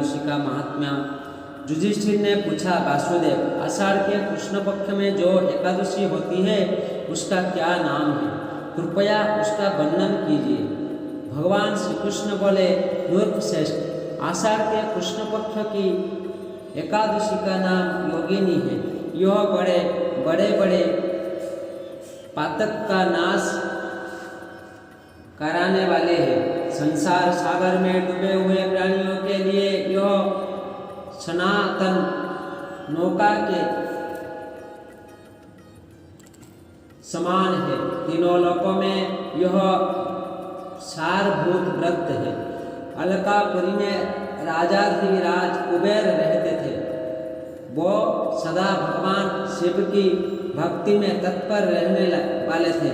एकादशी का महात्म्य। युधिष्ठिर ने पूछा, वासुदेव, आषाढ़ के कृष्ण पक्ष में जो एकादशी होती है उसका क्या नाम है? कृपया उसका वर्णन कीजिए। भगवान श्री कृष्ण बोले, मूर्ख श्रेष्ठ, आषाढ़ के कृष्ण पक्ष की एकादशी का नाम योगिनी है। यह बड़े बड़े पातक का नाश कराने वाले हैं। संसार सागर में डूबे हुए प्राणियों के लिए यह सनातन नौका के समान है। तीनों लोकों में यह सारभूत व्रत है। अलकापुरी में राजाधिराज कुबेर रहते थे। वो सदा भगवान शिव की भक्ति में तत्पर रहने वाले थे।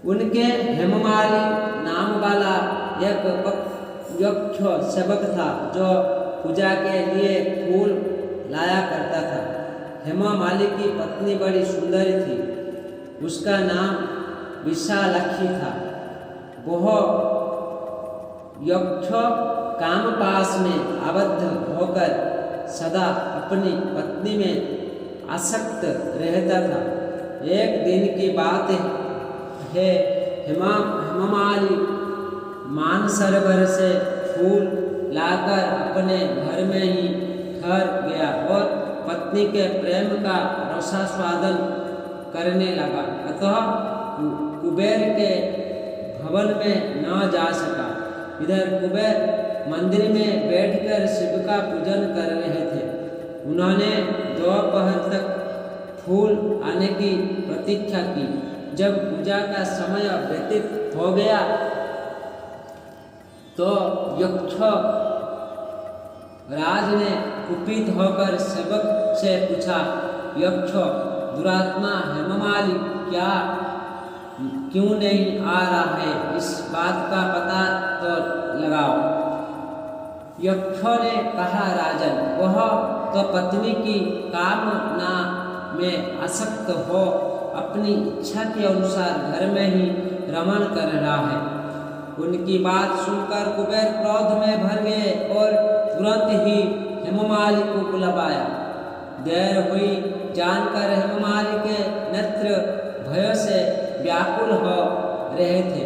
उनके हेममाली नाम वाला एक यक्ष सेवक था जो पूजा के लिए फूल लाया करता था। हेममाली की पत्नी बड़ी सुंदरी थी। उसका नाम विशालाक्षी था। वह यक्ष कामपाश में आबद्ध होकर सदा अपनी पत्नी में आसक्त रहता था। एक दिन की बात है, हेममाली मानसरोवर से फूल लाकर अपने घर में ही ठहर गया और पत्नी के प्रेम का रसास्वादन करने लगा। अतः कुबेर के भवन में न जा सका। इधर कुबेर मंदिर में बैठकर शिव का पूजन कर रहे थे। उन्होंने दोपहर तक फूल आने की प्रतीक्षा की। जब पूजा का समय व्यतीत हो गया तो यक्ष राज ने कुपित होकर सेवक से पूछा, यक्ष दुरात्मा हेममाली क्यों नहीं आ रहा है? इस बात का पता तो लगाओ। यक्ष ने कहा, राजन, वह तो पत्नी की कामना में आसक्त हो अपनी इच्छा के अनुसार घर में ही रमण कर रहा है। उनकी बात सुनकर कुबेर क्रोध में भर गए और तुरंत ही हेममाली को बुलवाया। देर हुई जानकर हेममाली के नेत्र भय से व्याकुल हो रहे थे।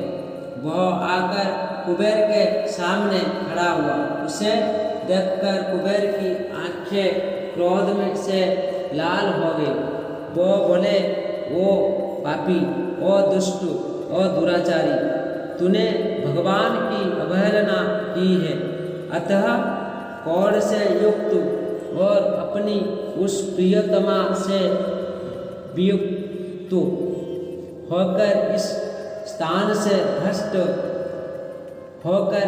वह आकर कुबेर के सामने खड़ा हुआ। उसे देखकर कुबेर की आंखें क्रोध में से लाल हो गई। वो बोले, ओ पापी, ओ दुष्ट, ओ दुराचारी, तूने भगवान की अवहेलना की है। अतः क्रोध से युक्त और अपनी उस प्रियतमा से वियुक्त होकर इस स्थान से भ्रष्ट होकर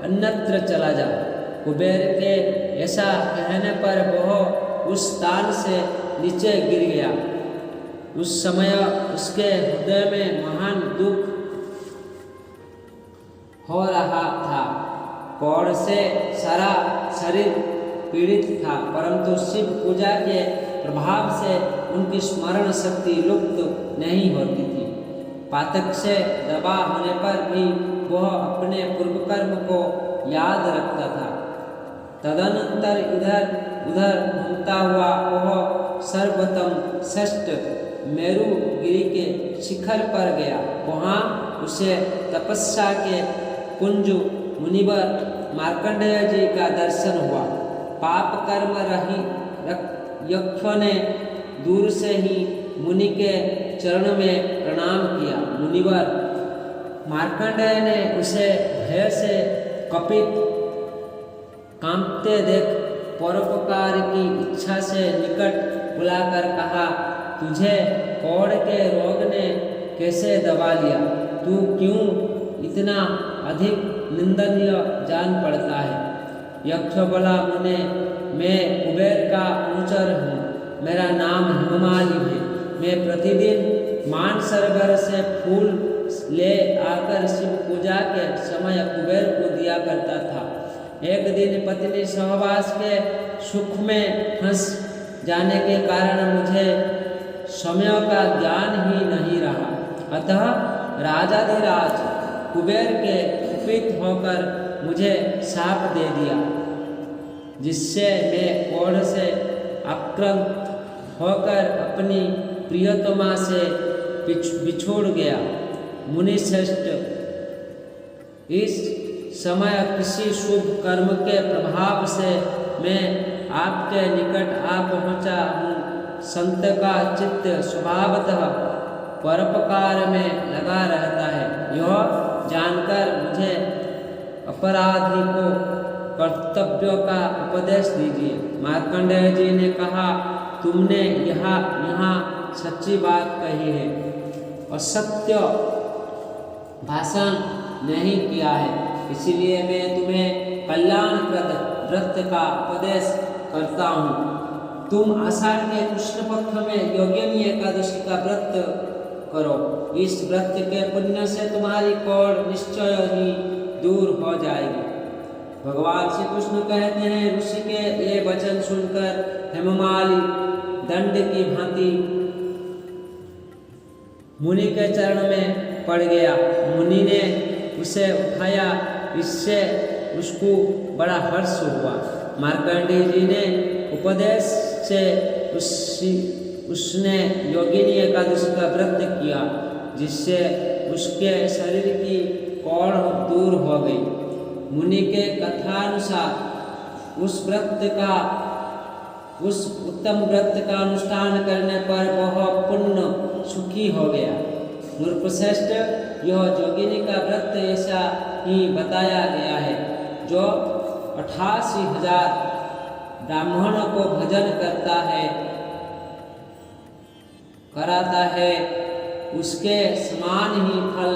अन्यत्र चला जा। कुबेर के ऐसा कहने पर वह उस स्थान से नीचे गिर गया। उस समय उसके हृदय में महान दुख हो रहा था। क्रोध से सारा शरीर पीड़ित था, परंतु शिव पूजा के प्रभाव से उनकी स्मरण शक्ति लुप्त नहीं होती थी। पातक से दबा होने पर भी वह अपने पूर्व कर्म को याद रखता था। तदनंतर इधर उधर घूमता हुआ वह सर्वोत्तम श्रेष्ठ मेरुगिरी के शिखर पर गया। वहाँ उसे तपस्या के कुंज मुनिवर मार्कंडेय जी का दर्शन हुआ। पाप कर्म रही यक्षों ने दूर से ही मुनि के चरण में प्रणाम किया। मुनिवर मार्कंडेय ने उसे भय से कपित कांपते देख परोपकार की इच्छा से निकट बुलाकर कहा, तुझे क्रोध के रोग ने कैसे दबा लिया? तू क्यों इतना अधिक निंदनीय जान पड़ता है? यक्ष बोला, मुने, मैं कुबेर का अनुचर हूँ। मेरा नाम हेममाली है। मैं प्रतिदिन मानसरोवर से फूल ले आकर शिव पूजा के समय कुबेर को दिया करता था। एक दिन पत्नी सहवास के सुख में फंस जाने के कारण मुझे समय का ज्ञान ही नहीं रहा। अतः राजाधिराज कुबेर के कुपित होकर मुझे शाप दे दिया, जिससे मैं क्रोध से आक्रांत होकर अपनी प्रियतमा से बिछुड़ गया। मुनि श्रेष्ठ, इस समय किसी शुभ कर्म के प्रभाव से मैं आपके निकट आ पहुँचा हूँ। संत का चित्त स्वभावतः परोपकार में लगा रहता है। यह जानकर मुझे अपराधी को कर्तव्यों का उपदेश दीजिए। मार्कंडेय जी ने कहा, तुमने यहाँ सच्ची बात कही है, असत्य भाषण नहीं किया है, इसलिए मैं तुम्हें कल्याणप्रद व्रत का उपदेश करता हूँ। तुम आषाढ़ के कृष्ण पक्ष में योगिनी एकादशी का व्रत करो। इस व्रत के पुण्य से तुम्हारी कोढ़ निश्चय ही दूर हो जाएगी। भगवान श्री कृष्ण कहते हैं, ऋषि के ये वचन सुनकर हेममाली दंड की भांति मुनि के चरण में पड़ गया। मुनि ने उसे उठाया, इससे उसको बड़ा हर्ष हुआ। मार्कंडेय जी ने उपदेश से उसने योगिनी एकादशी का व्रत किया, जिससे उसके शरीर की कोढ़ दूर हो गई। मुनि के कथानुसार उस उत्तम व्रत का अनुष्ठान करने पर वह पुण्य सुखी हो गया। नृपश्रेष्ठ, यह योगिनी का व्रत ऐसा ही बताया गया है, जो 88,000 ब्राह्मणों को भजन कराता है, उसके समान ही फल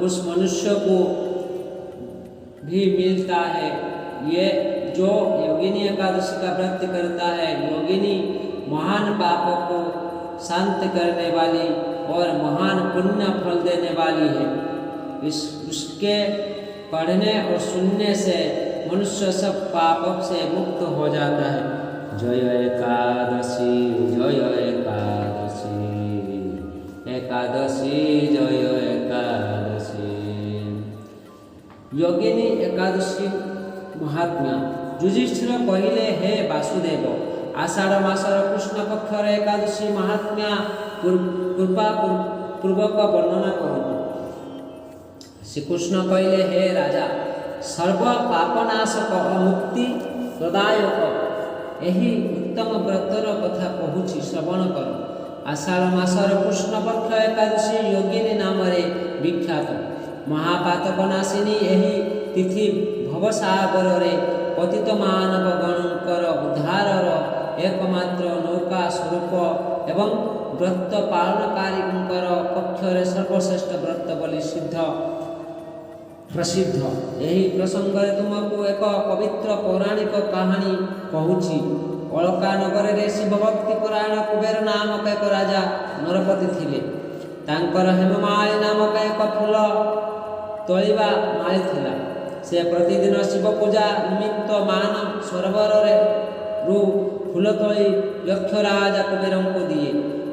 उस मनुष्य को भी मिलता है। ये जो योगिनी एकादशी का व्रत करता है, योगिनी महान पापों को शांत करने वाली और महान पुण्य फल देने वाली है। उसके पढ़ने और सुनने से मनुष्य सब पापों से मुक्त हो जाता है। जय एकादशी, जय एकादशी, एकादशी जय एकादशी। योगिनी एकादशी महात्म्य। युधिष्ठिर कहले, हे वासुदेव, आषाढ़ मासर कृष्ण पक्षर एकादशी महात्म्य कृपा पूर्वक वर्णना करतु। श्रीकृष्ण कहले, हे राजा, सर्व पापनाशक मुक्ति प्रदायक एही उत्तम व्रतर कथा कहूछि, श्रवण कर। आषाढ़ मासर कृष्ण पक्ष एकादशी योगिनी नाम विख्यात। महापातक नाशिनी एही तिथि भवसागर रे पतित मानव गणकर उद्धारर एकमात्र नौका स्वरूप एवं व्रत पालनकारी पक्षरे सर्वश्रेष्ठ व्रत बोली प्रसिद्ध। यही प्रसंग तुमको एक पवित्र पौराणिक कहानी कहूछि। अलका नगर रे शिव भक्ति परायण कुबेर नामक एक राजा नरपति थिले। तांकर हेममाली नामक एक फूल तोलिबा माली थिला। से प्रतिदिन शिव पूजा निमित्त मान सरोवर रू फूल तोली यक्षराज कुबेर को दिए।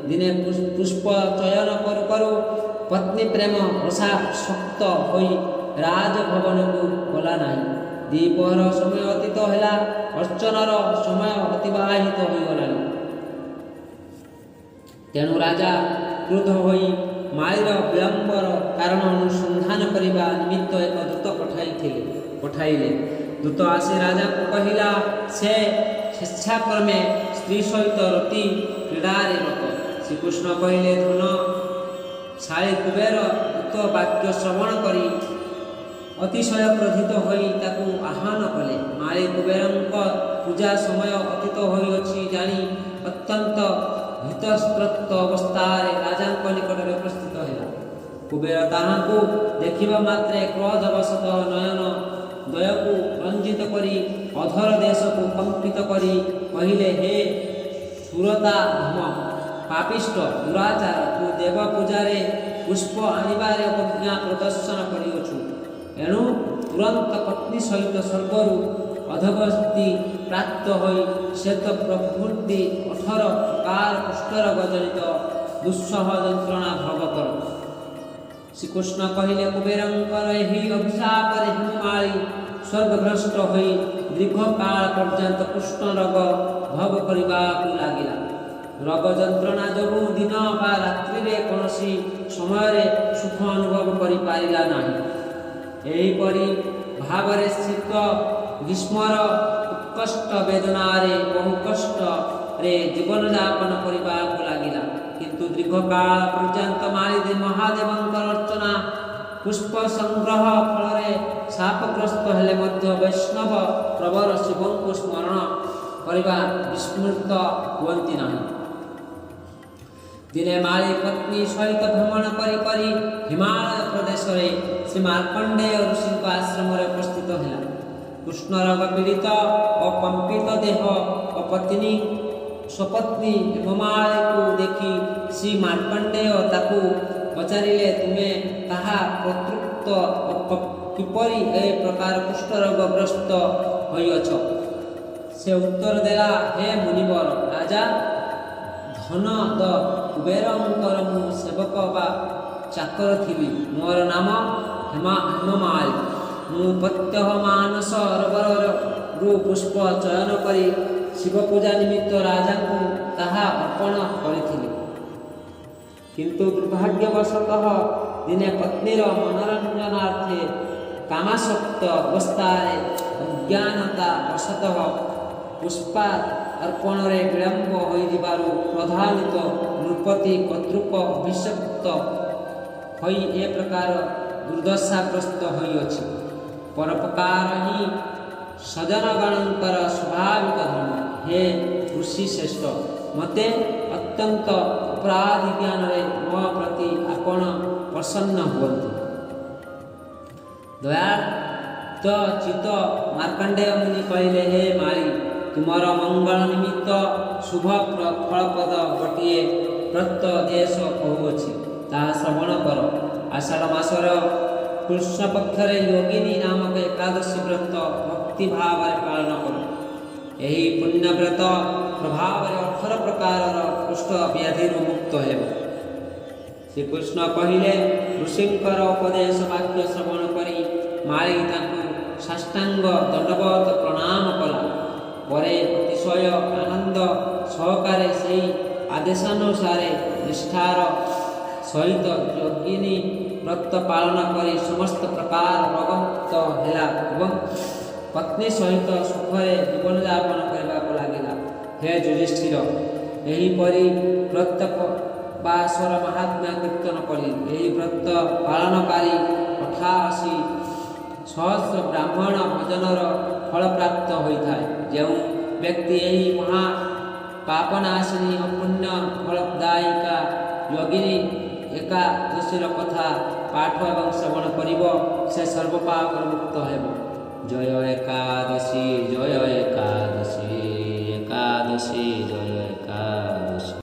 दिने पुष्प चयन करू करू पत्नी प्रेम रसासक्त होई राजभवन को गला नहीं। द्विपहर समय अतीत है, अर्चनर समय अतिबाहित हो गलानी। तेणु राजा क्रोध होई मालीर विलंबर कारण अनुसंधान करने निमित्त एक दूत पठाइले। दूत आसी राजा को कहला, से स्वेच्छाक्रमे स्त्री सहित रति क्रीड़ारे रत। श्रीकृष्ण कहले, धन शाली कुबेर दूत वाक्य श्रवण करी अतिशय क्रोधित होई ताकू आह्वान कले। माली कुबेरଙ୍କ पूजा समय अतीत होइअछि जानी अत्यंत भीतस्त्रस्त अवस्थार राजाଙ୍କ निकटरे उपस्थित ହେଲା। कुबेर ताहाଙ୍କୁ देखिबा मात्रे क्रोधवशतः नयन दयକୁ रंजित करी अधर देशକୁ कंपित करी कहिले, हे सुरता धम पापिष्ट दुराचार, तू देव पूजारे पुष्प आनिबारे अज्ञा प्रदर्शन करिअछु। एणु तुरंत पत्नी सहित स्वर्गरु अधगति प्राप्त होई श्वेत प्रवृत्ति 18 प्रकार कुष्ठरोग जनित दुस्सह यंत्रणा भोग कर। श्रीकृष्ण कहले, कुबेरंकर एही अभिशाप हेममाली ସ୍ୱର୍ଗଭ୍ରଷ୍ଟ ହୋଇ ଦୀର୍ଘକାଳ ପର୍ଯ୍ୟନ୍ତ କୃଷ୍ଣ ରୋଗ ଭୋଗ କରିବାକୁ ଲାଗିଲା। ରୋଗ ଯନ୍ତ୍ରଣା ଯୋଗୁଁ ଦିନ ବା ରାତ୍ରିରେ କୌଣସି ସମୟରେ ସୁଖ ଅନୁଭବ କରିପାରିଲା ନାହିଁ। ଏହିପରି ଭାବରେ ଶୀତ ଗ୍ରୀଷ୍ମର ଉତ୍କଷ୍ଟ ବେଦନାରେ ବହୁ କଷ୍ଟରେ ଜୀବନଯାପନ କରିବାକୁ ଲାଗିଲା। କିନ୍ତୁ ଦୀର୍ଘକାଳ ପର୍ଯ୍ୟନ୍ତ ମାଳି ମହାଦେବଙ୍କର ଅର୍ଚ୍ଚନା ପୁଷ୍ପ ସଂଗ୍ରହ ଫଳରେ ଶାପଗ୍ରସ୍ତ ହେଲେ ମଧ୍ୟ ବୈଷ୍ଣବ ପ୍ରବର ଶିବଙ୍କୁ ସ୍ମରଣ କରିବା ବିସ୍ମୃତ ହୁଅନ୍ତି ନାହିଁ। ଦିନେ ମାଳି ପତ୍ନୀ ସହିତ ଭ୍ରମଣ କରି ହିମାଳୟ ପ୍ରଦେଶରେ ଶ୍ରୀ ମାର୍କଣ୍ଡେୟ ଋଷିଙ୍କ ଆଶ୍ରମରେ ଉପସ୍ଥିତ ହେଲା। କୃଷ୍ଣ ରୋଗ ପୀଡ଼ିତ ଓ କମ୍ପିତ ଦେହ ଓ ପତ୍ନୀ ସ୍ୱପତ୍ନୀ ହେମମାଳିକୁ ଦେଖି ଶ୍ରୀ ମାର୍କଣ୍ଡେୟ ତାକୁ ପଚାରିଲେ, ତୁମେ ତାହା ପ୍ରତୃପ୍ତ ଓ କିପରି ଏ ପ୍ରକାର କୁଷ୍ଠରୋଗଗ୍ରସ୍ତ ହୋଇଅଛ? ସେ ଉତ୍ତର ଦେଲା, ହେ ମୁନିବର ରାଜା, ଧନ ଦ କୁବେରଙ୍କର ମୁଁ ସେବକ ବା ଚାକର ଥିଲି। ମୋର ନାମ ହେମମାଳି। ମୁଁ ପ୍ରତ୍ୟହ ମାନସ ସରୋବରରୁ ପୁଷ୍ପ ଚୟନ କରି ଶିବ ପୂଜା ନିମିତ୍ତ ରାଜାଙ୍କୁ ତାହା ଅର୍ପଣ କରିଥିଲି। କିନ୍ତୁ ଦୁର୍ଭାଗ୍ୟବଶତଃ ଦିନେ ପତ୍ନୀର ମନୋରଞ୍ଜନାର୍ଥେ କାମାସକ୍ତ ଅବସ୍ଥାରେ ଅଜ୍ଞାନତା ବଶତଃ ପୁଷ୍ପା ଅର୍ପଣରେ ବିଳମ୍ବ ହୋଇଯିବାରୁ କ୍ରୋଧାନ୍ୱିତ ନୃପତି କର୍ତ୍ତୃକ ଅଭିଷକ୍ତ ହୋଇ ଏ ପ୍ରକାର ଦୁର୍ଦ୍ଦଶାଗ୍ରସ୍ତ ହୋଇଅଛି। ପରୋପକାର ହିଁ ସଜ୍ଜନଗଣଙ୍କର ସ୍ୱାଭାବିକ ଧର୍ମ। ହେ ଋଷି ଶ୍ରେଷ୍ଠ, ମୋତେ ଅତ୍ୟନ୍ତ ଅପରାଧୀ ଜ୍ଞାନରେ ମୋ ପ୍ରତି ଆପଣ ପ୍ରସନ୍ନ ହୁଅନ୍ତୁ। ଦୟାର୍ଦ୍ର ଚିତ୍ତ ମାର୍କଣ୍ଡେୟ ମୁନି କହିଲେ, ହେ ମାଳି, ତୁମର ମଙ୍ଗଳ ନିମିତ୍ତ ଶୁଭ ଫଳପ୍ରଦ ଗୋଟିଏ ବ୍ରତ ଦେଶ କହୁଅଛି, ତାହା ଶ୍ରବଣ କର। ଆଷାଢ଼ ମାସର କୃଷ୍ଣ ପକ୍ଷରେ ଯୋଗିନୀ ନାମକ ଏକାଦଶୀ ବ୍ରତ ଭକ୍ତି ଭାବରେ ପାଳନ କର। ଏହି ପୁଣ୍ୟବ୍ରତ ପ୍ରଭାବରେ 18 ପ୍ରକାରର କୁଷ୍ଠ ବ୍ୟାଧିରୁ ମୁକ୍ତ ହେବ। ଶ୍ରୀକୃଷ୍ଣ କହିଲେ, ଋଷିଙ୍କର ଉପଦେଶ ବାକ୍ୟ ଶ୍ରବଣ କରି ମାଳି ତାଙ୍କୁ ସାଷ୍ଟାଙ୍ଗ ଦଣ୍ଡବତ ପ୍ରଣାମ କଲା। ପରେ ଅତିଶୟ ଆନନ୍ଦ ସହକାରେ ସେହି ଆଦେଶାନୁସାରେ ନିଷ୍ଠାର ସହିତ ଯୋଗିନୀ ବ୍ରତ ପାଳନ କରି ସମସ୍ତ ପ୍ରକାର ରୋଗମୁକ୍ତ ହେଲା ଏବଂ ପତ୍ନୀ ସହିତ ସୁଖରେ ଜୀବନଯାପନ କରିବାକୁ ଲାଗିଲା। ହେ ଯୁଧିଷ୍ଠିର, ଏହିପରି ବ୍ରତ ବା ସ୍ୱର ମାହାତ୍ମ୍ୟ କୀର୍ତ୍ତନ କରି ଏହି ବ୍ରତ ପାଳନକାରୀ 88 ସହସ୍ର ବ୍ରାହ୍ମଣ ଭୋଜନର ଫଳ ପ୍ରାପ୍ତ ହୋଇଥାଏ। ଯେଉଁ ବ୍ୟକ୍ତି ଏହି ମହା ପାପନାଶିନୀ ଅପୁଣ୍ୟ ଫଳଦାୟିକା ଯୋଗିନୀ ଏକାଦଶୀର କଥା ପାଠ ଏବଂ ଶ୍ରବଣ କରିବ, ସେ ସର୍ବପାପରୁ ମୁକ୍ତ ହେବ। ଜୟ ଏକାଦଶୀ, ଜୟ ଏକାଦଶୀ, ଏକାଦଶୀ ଜୟ